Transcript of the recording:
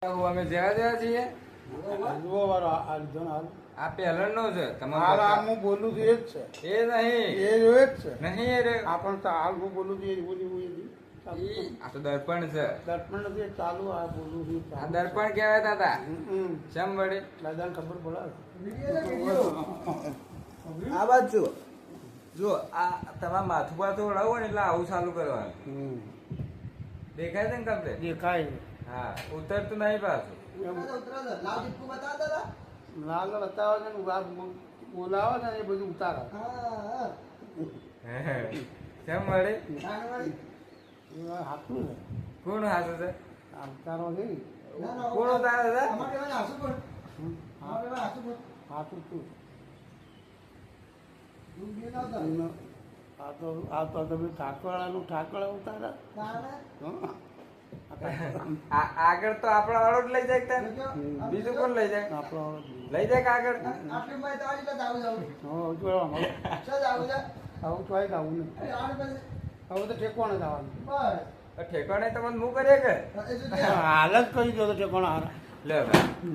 અમે જેવા જેવા છીએ જુઓ વાળો આ લીધો ને હાલ. આ પહેલનો છે હાલ તમારો આ હું બોલું છું એ જ છે. એ નહીં એ જ છે. નહીં એ રે આ પણ તો હાલ હું બોલું છું એ જ બોલી હું એ જ. આ તો દર્પણ છે દર્પણ નથી ચાલુ આ બોલું છું આ દર્પણ કહેવાય દાદા શેમ વડે દાદાને ખબર પડે. આ બાજુ જુઓ જુઓ આ તમારા માથું પાથું ઓળાવો ને એટલે આવું ચાલુ કરવાનું દેખાય છે ને કમ્પ્લેટ દેખાય હા ઉતરતું નહીં પાછું લાલ બતાવે છે ને વાત બોલાવે ને એ બધું ઉતારે. શેમ વડે એ હાથું છે કોણ હાથું છે આ ઉતારો છે ને. કોણ ઉતારે છે હાથું શું આ તો તમે ઠાકવાળાનું ઠાકવાળા ઉતારે. આગળ તો આપણા વાળો જ લઈ જાય તને બીજું કોણ લઈ જાય આપણો લઈ જાય કે આગળ આવું તો આવું નહીં. હવે તો ઠેકવાને જવાનું. ઠેકાણે તમને હું કરીએ કે હાલ જ કરી દો તો ઠેકવાના હારા લે ભાઈ